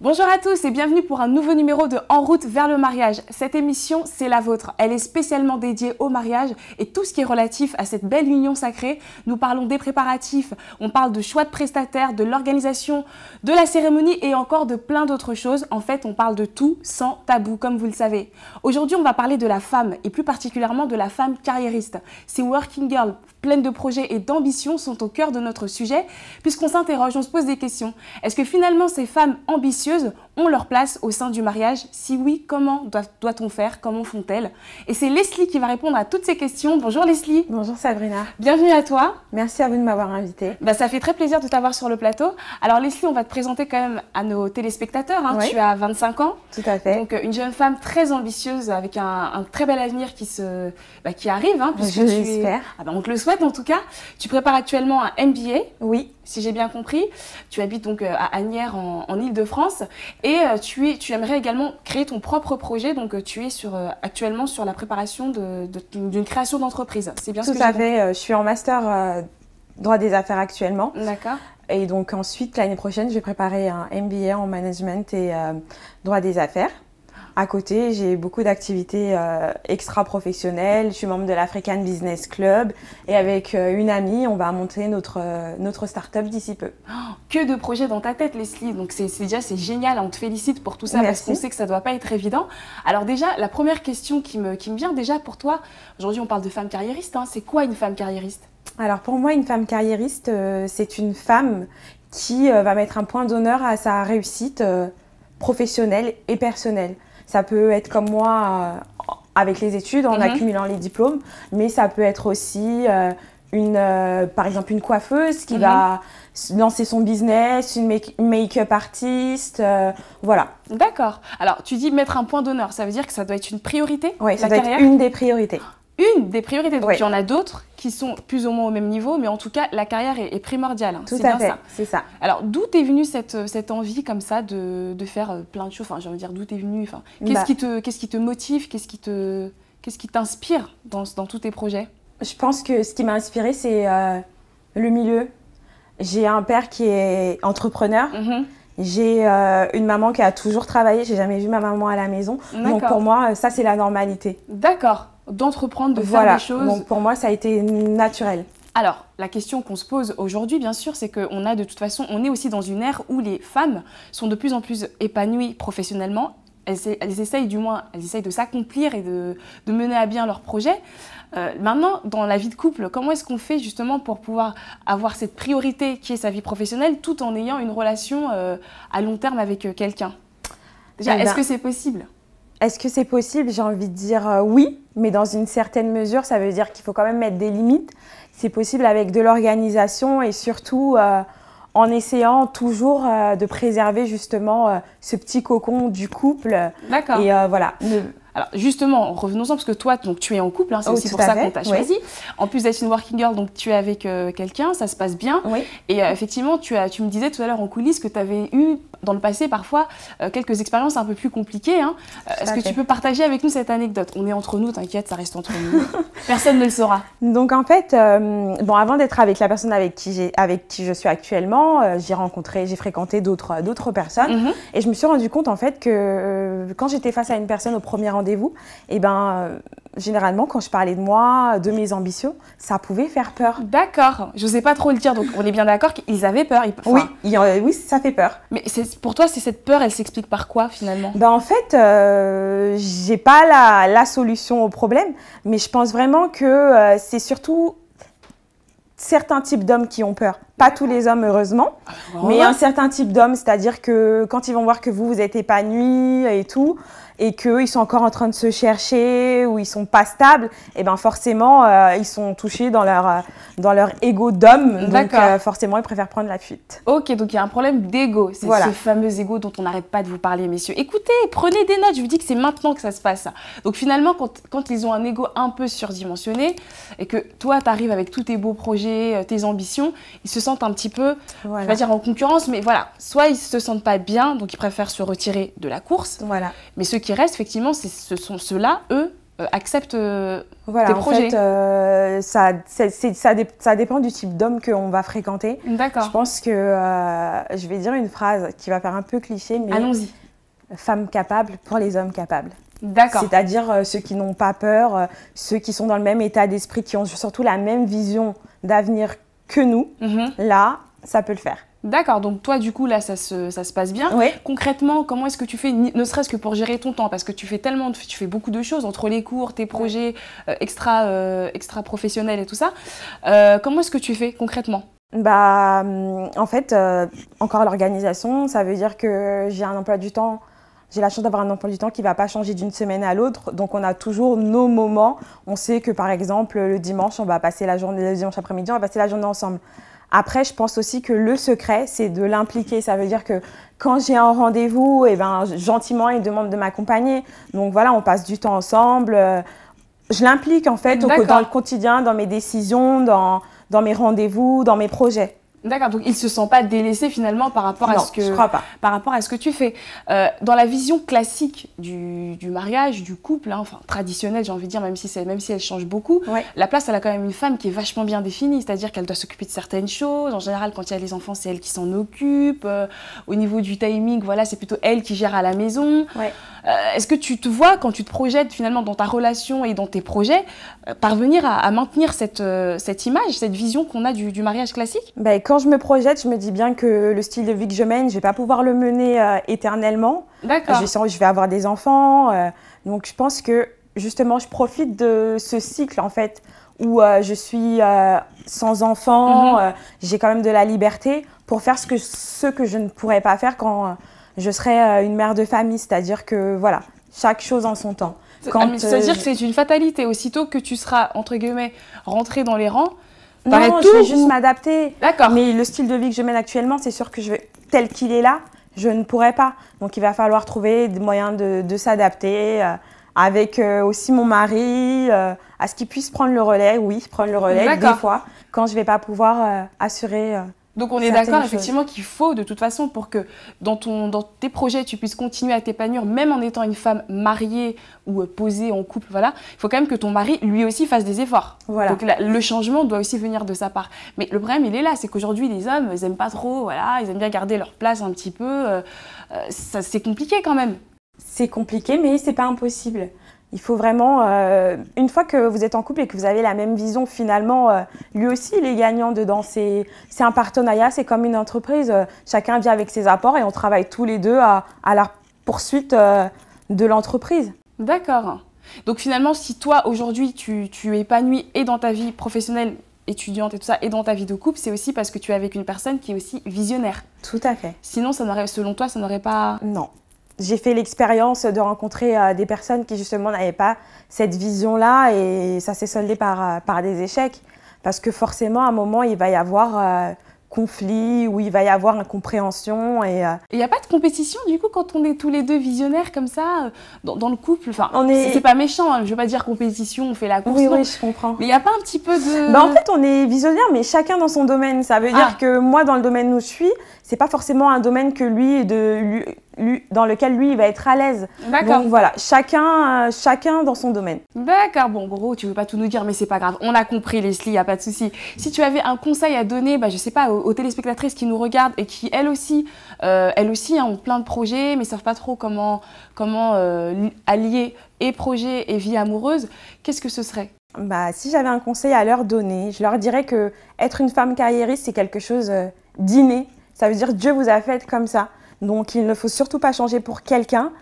Bonjour à tous et bienvenue pour un nouveau numéro de En route vers le mariage. Cette émission, c'est la vôtre. Elle est spécialement dédiée au mariage et tout ce qui est relatif à cette belle union sacrée. Nous parlons des préparatifs, on parle de choix de prestataires, de l'organisation, de la cérémonie et encore de plein d'autres choses. En fait, on parle de tout sans tabou, comme vous le savez. Aujourd'hui, on va parler de la femme et plus particulièrement de la femme carriériste. Ces working girls pleines de projets et d'ambitions sont au cœur de notre sujet puisqu'on s'interroge, on se pose des questions. Est-ce que finalement ces femmes ambitieuses ont leur place au sein du mariage? Si oui, comment doit-on faire? Comment font-elles? Et c'est Leslie qui va répondre à toutes ces questions. Bonjour Leslie. Bonjour Sabrina. Bienvenue à toi. Merci à vous de m'avoir invitée. Ça fait très plaisir de t'avoir sur le plateau. Alors Leslie, on va te présenter quand même à nos téléspectateurs. Oui. Tu as 25 ans. Tout à fait. Donc une jeune femme très ambitieuse avec un très bel avenir qui arrive. Je l'espère. On te le souhaite en tout cas. Tu prépares actuellement un MBA. Oui. Si j'ai bien compris. Tu habites donc à Asnières en Île-de-France et tu aimerais également créer ton propre projet. Donc tu es actuellement sur la préparation d'une création d'entreprise. C'est bien ce que j'ai compris. Tout à fait. Je suis en master droit des affaires actuellement. D'accord. Et donc ensuite, l'année prochaine, je vais préparer un MBA en management et droit des affaires. À côté, j'ai beaucoup d'activités extra-professionnelles. Je suis membre de l'African Business Club. Et avec une amie, on va monter notre start-up d'ici peu. Oh, que de projets dans ta tête, Leslie. Donc c'est génial. On te félicite pour tout ça. Merci. Parce qu'on sait que ça ne doit pas être évident. Alors déjà, la première question qui me vient déjà pour toi. Aujourd'hui, on parle de femme carriériste. C'est quoi une femme carriériste? Alors pour moi, une femme carriériste, c'est une femme qui va mettre un point d'honneur à sa réussite professionnelle et personnelle. Ça peut être comme moi avec les études, en accumulant les diplômes, mais ça peut être aussi par exemple une coiffeuse qui va lancer son business, une make-up artiste, voilà. D'accord. Alors tu dis mettre un point d'honneur, ça veut dire que ça doit être une priorité? Oui, ça doit être une des priorités. Une des priorités. Donc, oui. Il y en a d'autres qui sont plus ou moins au même niveau, mais en tout cas, la carrière est primordiale. Tout à fait, c'est ça. Alors, d'où t'es venue cette envie comme ça de faire plein de choses? J'ai envie de dire, d'où t'es venue? Qu'est-ce qui te motive? Qu'est-ce qui t'inspire dans tous tes projets? Je pense que ce qui m'a inspirée, c'est le milieu. J'ai un père qui est entrepreneur. J'ai une maman qui a toujours travaillé. J'ai jamais vu ma maman à la maison. Donc, pour moi, ça, c'est la normalité. D'accord. D'entreprendre, de faire des choses. Donc pour moi, ça a été naturel. Alors, la question qu'on se pose aujourd'hui, bien sûr, c'est qu'on a de toute façon, on est aussi dans une ère où les femmes sont de plus en plus épanouies professionnellement. Elles essayent de s'accomplir et de mener à bien leurs projets. Maintenant, dans la vie de couple, comment est-ce qu'on fait justement pour pouvoir avoir cette priorité qui est sa vie professionnelle tout en ayant une relation à long terme avec quelqu'un? Déjà, est-ce que c'est possible? Est-ce que c'est possible? J'ai envie de dire oui, mais dans une certaine mesure, ça veut dire qu'il faut quand même mettre des limites. C'est possible avec de l'organisation et surtout en essayant toujours de préserver justement ce petit cocon du couple. D'accord. Et voilà. Alors justement, revenons-en parce que toi, donc, tu es en couple, c'est aussi pour ça qu'on t'a choisi. Oui. En plus d'être une working girl, donc tu es avec quelqu'un, ça se passe bien. Oui. Et effectivement, tu me disais tout à l'heure en coulisses que tu avais eu dans le passé parfois quelques expériences un peu plus compliquées. Est-ce que tu peux partager avec nous cette anecdote? On est entre nous, t'inquiète, ça reste entre nous. Personne ne le saura. Donc en fait, avant d'être avec la personne avec qui je suis actuellement, j'ai fréquenté d'autres personnes. Et je me suis rendu compte en fait que quand j'étais face à une personne au premier rendez-vous, généralement, quand je parlais de moi, de mes ambitions, ça pouvait faire peur. D'accord. Je n'osais pas trop le dire, donc on est bien d'accord qu'ils avaient peur. Oui, ça fait peur. Mais pour toi, cette peur, elle s'explique par quoi finalement? En fait, j'ai pas la solution au problème, mais je pense vraiment que c'est surtout certains types d'hommes qui ont peur. Pas tous les hommes, heureusement, mais un certain type d'hommes, c'est-à-dire que quand ils vont voir que vous êtes épanoui et tout, et qu'ils sont encore en train de se chercher ou ils sont pas stables, et forcément ils sont touchés dans leur ego d'homme, donc forcément ils préfèrent prendre la fuite. Ok, donc il y a un problème d'ego, c'est ce fameux ego dont on n'arrête pas de vous parler, messieurs. Écoutez, prenez des notes, je vous dis que c'est maintenant que ça se passe. Donc finalement, quand ils ont un ego un peu surdimensionné et que toi tu arrives avec tous tes beaux projets, tes ambitions, ils se sentent un petit peu, je vais pas dire en concurrence, mais voilà, soit ils se sentent pas bien, donc ils préfèrent se retirer de la course, mais ceux qui restent, effectivement, ce sont ceux-là, eux, acceptent Voilà, tes en projets. fait, ça dépend du type d'homme qu'on va fréquenter. Je D'accord. pense que je vais dire une phrase qui va faire un peu cliché, mais Allons-y. femme capable pour les hommes capables. D'accord. C'est-à-dire ceux qui n'ont pas peur, ceux qui sont dans le même état d'esprit, qui ont surtout la même vision d'avenir que nous. Mhm. Là, ça peut le faire. D'accord, donc toi du coup là ça se passe bien. Oui. Concrètement, comment est-ce que tu fais, ne serait-ce que pour gérer ton temps, parce que tu fais beaucoup de choses entre les cours, tes projets extra professionnels et tout ça. Comment est-ce que tu fais concrètement? Bah, en fait, encore l'organisation, ça veut dire que j'ai un emploi du temps. J'ai la chance d'avoir un emploi du temps qui ne va pas changer d'une semaine à l'autre. Donc, on a toujours nos moments. On sait que, par exemple, le dimanche, on va passer la journée, le dimanche après-midi, on va passer la journée ensemble. Après, je pense aussi que le secret, c'est de l'impliquer. Ça veut dire que quand j'ai un rendez-vous, eh ben, gentiment, il demande de m'accompagner. Donc, voilà, on passe du temps ensemble. Je l'implique, en fait, dans le quotidien, dans mes décisions, dans mes rendez-vous, dans mes projets. D'accord, donc il ne se sent pas délaissé finalement par rapport à ce que tu fais. Dans la vision classique du mariage, du couple, hein, enfin traditionnel, j'ai envie de dire, même si elle change beaucoup, ouais. La place, elle a quand même une femme qui est vachement bien définie, c'est-à-dire qu'elle doit s'occuper de certaines choses. En général, quand il y a les enfants, c'est elle qui s'en occupe. Au niveau du timing, voilà, c'est plutôt elle qui gère à la maison. Ouais. Est-ce que tu te vois, quand tu te projettes finalement dans ta relation et dans tes projets, parvenir à maintenir cette image, cette vision qu'on a du mariage classique? Ben, quand je me projette, je me dis bien que le style de vie que je mène, je ne vais pas pouvoir le mener éternellement. D'accord. Je vais avoir des enfants. Donc, je pense que justement, je profite de ce cycle en fait où je suis sans enfants, j'ai quand même de la liberté pour faire ce que je ne pourrais pas faire quand je serais une mère de famille. C'est-à-dire que voilà, chaque chose en son temps. C'est-à-dire que c'est une fatalité. Aussitôt que tu seras, entre guillemets, rentrée dans les rangs, non, je vais juste m'adapter. D'accord. Mais le style de vie que je mène actuellement, c'est sûr que tel qu'il est là, je ne pourrais pas. Donc, il va falloir trouver des moyens de s'adapter avec aussi mon mari, à ce qu'il puisse prendre le relais. Oui, prendre le relais des fois, quand je ne vais pas pouvoir assurer. Donc, on est d'accord effectivement qu'il faut, de toute façon, pour que dans tes projets, tu puisses continuer à t'épanouir, même en étant une femme mariée ou posée en couple, voilà, il faut quand même que ton mari, lui aussi, fasse des efforts. Voilà. Donc, le changement doit aussi venir de sa part. Mais le problème, il est là, c'est qu'aujourd'hui, les hommes, ils n'aiment pas trop, voilà, ils aiment bien garder leur place un petit peu. C'est compliqué quand même. C'est compliqué, mais c'est pas impossible. Il faut vraiment, une fois que vous êtes en couple et que vous avez la même vision, finalement, lui aussi, il est gagnant dedans. C'est un partenariat, c'est comme une entreprise. Chacun vient avec ses apports et on travaille tous les deux à la poursuite de l'entreprise. D'accord. Donc finalement, si toi, aujourd'hui, tu es épanouie et dans ta vie professionnelle, étudiante et tout ça, et dans ta vie de couple, c'est aussi parce que tu es avec une personne qui est aussi visionnaire. Tout à fait. Sinon, selon toi, ça n'aurait pas... Non. J'ai fait l'expérience de rencontrer des personnes qui justement n'avaient pas cette vision-là et ça s'est soldé par des échecs. Parce que forcément, à un moment, il va y avoir conflit ou il va y avoir incompréhension. Et il n'y a pas de compétition du coup quand on est tous les deux visionnaires comme ça dans le couple? Enfin, c'est pas méchant, hein, je ne veux pas dire compétition, on fait la course. Oui, je comprends. Mais il n'y a pas un petit peu de... En fait, on est visionnaires, mais chacun dans son domaine. Ça veut dire que moi, dans le domaine où je suis, c'est pas forcément un domaine que dans lequel lui il va être à l'aise. D'accord. Donc voilà, chacun dans son domaine. D'accord, bon, gros, tu veux pas tout nous dire, mais c'est pas grave. On a compris, Leslie, y a pas de souci. Si tu avais un conseil à donner, je sais pas, aux téléspectatrices qui nous regardent et qui elles aussi ont plein de projets, mais savent pas trop comment allier et projet et vie amoureuse, qu'est-ce que ce serait? Si j'avais un conseil à leur donner, je leur dirais que être une femme carriériste, c'est quelque chose d'inné. Ça veut dire que Dieu vous a fait comme ça. Donc, il ne faut surtout pas changer pour quelqu'un.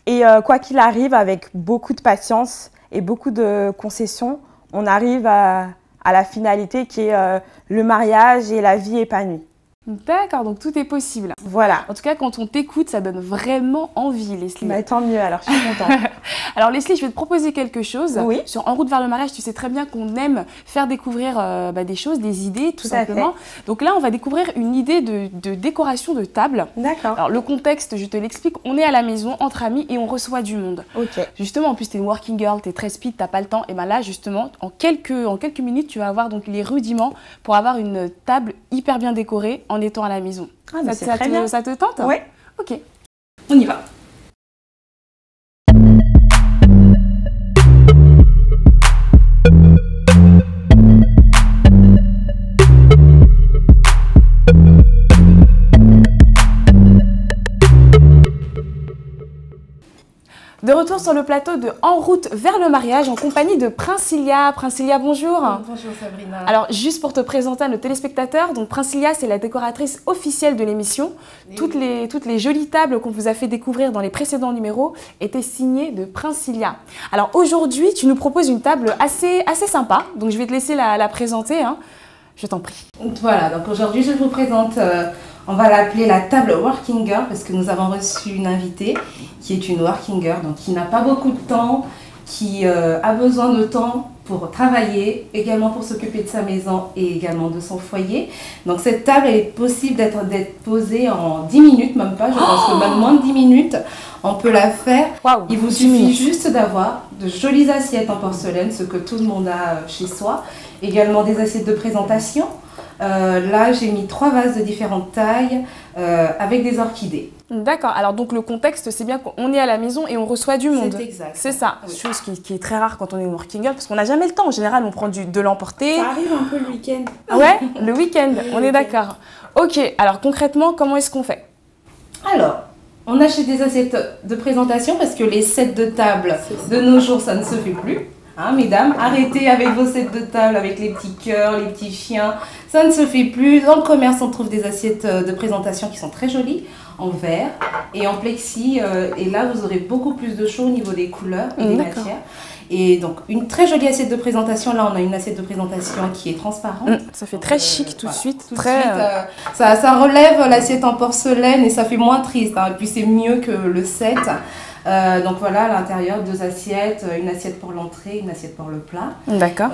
Et quoi qu'il arrive, avec beaucoup de patience et beaucoup de concessions, on arrive à la finalité qui est le mariage et la vie épanouie. D'accord, donc tout est possible. Voilà. En tout cas, quand on t'écoute, ça donne vraiment envie, Leslie. Tant mieux, alors je suis contente. Alors Leslie, je vais te proposer quelque chose. Oui. Sur En route vers le mariage, tu sais très bien qu'on aime faire découvrir des choses, des idées, tout simplement. Donc là, on va découvrir une idée de décoration de table. D'accord. Alors le contexte, je te l'explique, on est à la maison, entre amis, et on reçoit du monde. Ok. Justement, en plus, tu es une working girl, tu es très speed, tu n'as pas le temps. Et bien là, justement, en quelques minutes, tu vas avoir donc les rudiments pour avoir une table hyper bien décorée en étant à la maison. Ça te tente? Oui. Ok, on y va. De retour sur le plateau de En route vers le mariage en compagnie de Princilia. Princilia, bonjour. Bonjour Sabrina. Alors, juste pour te présenter à nos téléspectateurs, donc Princilia, c'est la décoratrice officielle de l'émission. Toutes les jolies tables qu'on vous a fait découvrir dans les précédents numéros étaient signées de Princilia. Alors aujourd'hui, tu nous proposes une table assez sympa, donc je vais te laisser la présenter, hein. Je t'en prie. Voilà, donc aujourd'hui je vous présente, on va l'appeler la table Working Girl parce que nous avons reçu une invitée qui est une Working Girl, donc qui n'a pas beaucoup de temps, qui a besoin de temps pour travailler, également pour s'occuper de sa maison et également de son foyer. Donc cette table, elle est possible d'être posée en 10 minutes, même pas, je pense que même moins de 10 minutes, on peut la faire. Wow, il vous suffit juste d'avoir de jolies assiettes en porcelaine, ce que tout le monde a chez soi. Également des assiettes de présentation. Là, j'ai mis 3 vases de différentes tailles avec des orchidées. D'accord. Alors donc le contexte, c'est bien qu'on est à la maison et on reçoit du monde. C'est exact. C'est ça. Oui. Chose qui est très rare quand on est working girl parce qu'on n'a jamais le temps. En général, on prend de l'emporter. Ça arrive un peu le week-end. Ouais, le week-end. On est d'accord. Ok. Alors concrètement, comment est-ce qu'on fait? Alors, on achète des assiettes de présentation parce que les sets de table de nos jours, ça ne se fait plus. Hein, mesdames, arrêtez avec vos sets de table, avec les petits cœurs, les petits chiens. Ça ne se fait plus. Dans le commerce, on trouve des assiettes de présentation qui sont très jolies, en verre et en plexi. Et là, vous aurez beaucoup plus de choix au niveau des couleurs et des matières. Et donc, une très jolie assiette de présentation. Là, on a une assiette de présentation qui est transparente. Ça fait très chic tout de suite. Ça relève l'assiette en porcelaine et ça fait moins triste. Hein. Et puis, c'est mieux que le set. Donc voilà, à l'intérieur, 2 assiettes, une assiette pour l'entrée, une assiette pour le plat. D'accord.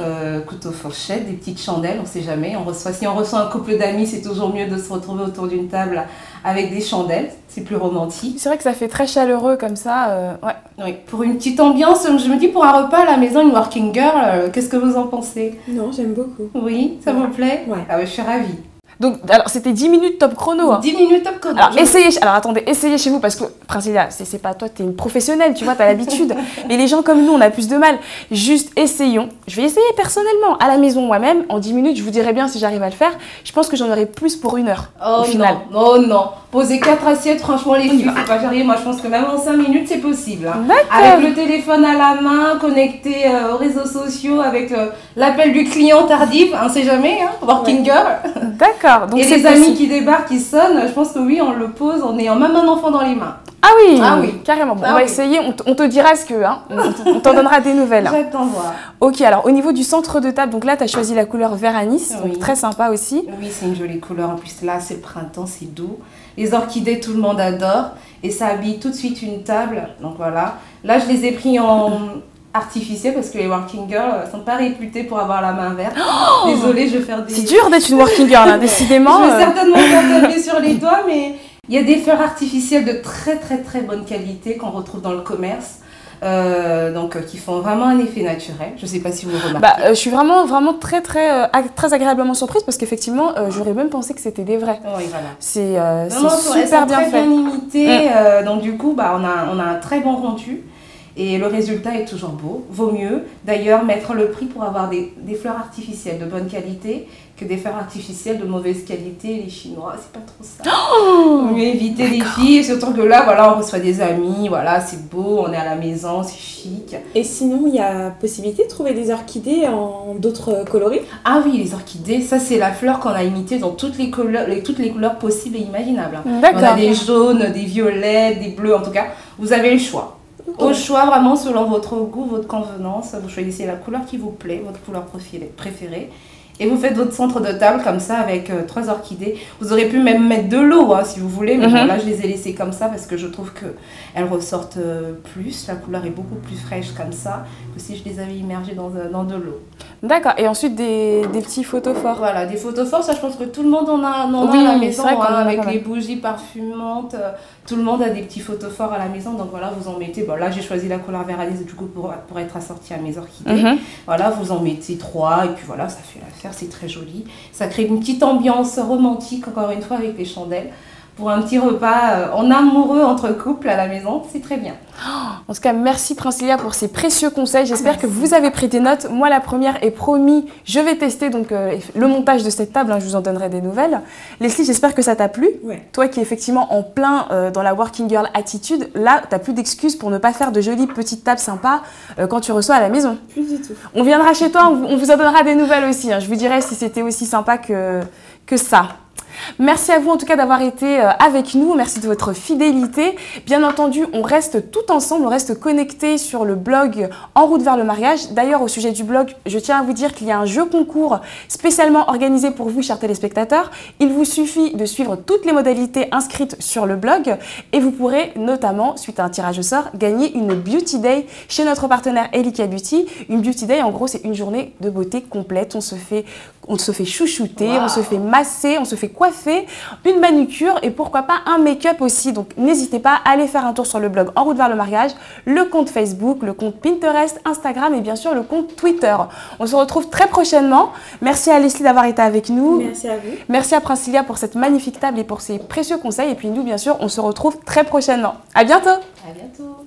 Couteau, fourchette, des petites chandelles, on ne sait jamais. Si on reçoit un couple d'amis, c'est toujours mieux de se retrouver autour d'une table avec des chandelles, c'est plus romantique. C'est vrai que ça fait très chaleureux comme ça, ouais. Oui, pour une petite ambiance, je me dis pour un repas à la maison, une working girl, qu'est-ce que vous en pensez? Non, j'aime beaucoup. Oui, ça vous plaît? Ouais. Ah ouais, je suis ravie. Donc, alors c'était 10 minutes top chrono. Hein. 10 minutes top chrono. Alors, essayez chez vous parce que, Princilia, c'est pas toi, t'es une professionnelle, tu vois, t'as l'habitude. Mais les gens comme nous, on a plus de mal. Juste essayons. Je vais essayer personnellement à la maison moi-même. En 10 minutes, je vous dirai bien si j'arrive à le faire. Je pense que j'en aurai plus pour 1 heure au final. Non, non. Poser 4 assiettes, franchement, les filles, faut pas gérer. Moi, je pense que même en 5 minutes, c'est possible. Hein. Avec le téléphone à la main, connecté aux réseaux sociaux, avec l'appel du client tardif, on sait jamais, hein, working girl. D'accord. Donc et les amis qui débarquent, qui sonnent, je pense que oui, on le pose en ayant même un enfant dans les mains. Ah oui, carrément. Bon, on va essayer, on te dira ce que, hein, on t'en donnera des nouvelles. J'attends voir. Ok, alors au niveau du centre de table, donc là, tu as choisi la couleur vert anis, donc très sympa aussi. Oui, c'est une jolie couleur. En plus, là, c'est le printemps, c'est doux. Les orchidées, tout le monde adore. Et ça habille tout de suite une table. Donc voilà. Là, je les ai pris en artificiel parce que les working girls sont pas réputées pour avoir la main verte. Oh, désolée, je vais faire des... C'est dur d'être une working girl, hein, décidément. Je vais certainement pas taper sur les doigts, mais il y a des fleurs artificielles de très bonne qualité qu'on retrouve dans le commerce. Qui font vraiment un effet naturel. Je ne sais pas si vous remarquez. Je suis vraiment très agréablement surprise parce qu'effectivement, j'aurais même pensé que c'était des vrais. Oui, voilà. C'est super bien fait. Très bien imité. Donc du coup, on a un très bon rendu. Et le résultat est toujours beau. Vaut mieux d'ailleurs mettre le prix pour avoir des fleurs artificielles de bonne qualité que des fleurs artificielles de mauvaise qualité. Les Chinois, c'est pas trop ça. Vaut mieux éviter les filles. Et surtout que là, voilà, on reçoit des amis. Voilà, c'est beau, on est à la maison, c'est chic. Et sinon, il y a possibilité de trouver des orchidées en d'autres coloris? Ah oui, les orchidées, ça c'est la fleur qu'on a imitée dans toutes les couleurs possibles et imaginables. D'accord. On a des jaunes, des violets, des bleus, en tout cas. Vous avez le choix. Au choix, vraiment, selon votre goût, votre convenance, vous choisissez la couleur qui vous plaît, votre couleur préférée. Et vous faites votre centre de table comme ça avec 3 orchidées. Vous aurez pu même mettre de l'eau hein, si vous voulez, mais bon, là je les ai laissées comme ça parce que je trouve qu'elles ressortent plus. La couleur est beaucoup plus fraîche comme ça que si je les avais immergées dans de l'eau. D'accord, et ensuite des petits photophores. Voilà, des photophores, ça je pense que tout le monde en a à la maison, avec les bougies parfumantes. Tout le monde a des petits photophores à la maison, donc voilà, vous en mettez. Bon, là j'ai choisi la couleur vert anis du coup pour être assortie à mes orchidées. Voilà, vous en mettez 3 et puis voilà, ça fait l'affaire, c'est très joli. Ça crée une petite ambiance romantique, encore une fois, avec les chandelles. pour un petit repas en amoureux entre couples à la maison, c'est très bien. En tout cas, merci Princilia pour ces précieux conseils. J'espère que vous avez pris des notes. Moi, la première est promis, je vais tester donc, le montage de cette table. Hein, je vous en donnerai des nouvelles. Leslie, j'espère que ça t'a plu. Ouais. Toi qui es effectivement en plein dans la working girl attitude, là, tu n'as plus d'excuses pour ne pas faire de jolies petites tables sympas quand tu reçois à la maison. Plus du tout. On viendra chez toi, on vous en donnera des nouvelles aussi. Hein. Je vous dirai si c'était aussi sympa que ça. Merci à vous en tout cas d'avoir été avec nous, merci de votre fidélité. Bien entendu, on reste tout ensemble, on reste connectés sur le blog En route vers le mariage. D'ailleurs, au sujet du blog, je tiens à vous dire qu'il y a un jeu concours spécialement organisé pour vous, chers téléspectateurs. Il vous suffit de suivre toutes les modalités inscrites sur le blog et vous pourrez notamment, suite à un tirage au sort, gagner une Beauty Day chez notre partenaire Elika Beauty. Une Beauty Day, en gros, c'est une journée de beauté complète. On se fait chouchouter, wow. On se fait masser, on se fait coiffer, une manucure et pourquoi pas un make-up aussi. Donc n'hésitez pas à aller faire un tour sur le blog En route vers le mariage, le compte Facebook, le compte Pinterest, Instagram et bien sûr le compte Twitter. On se retrouve très prochainement. Merci à Leslie d'avoir été avec nous. Merci à vous. Merci à Princilia pour cette magnifique table et pour ses précieux conseils. Et puis nous, bien sûr, on se retrouve très prochainement. À bientôt. À bientôt.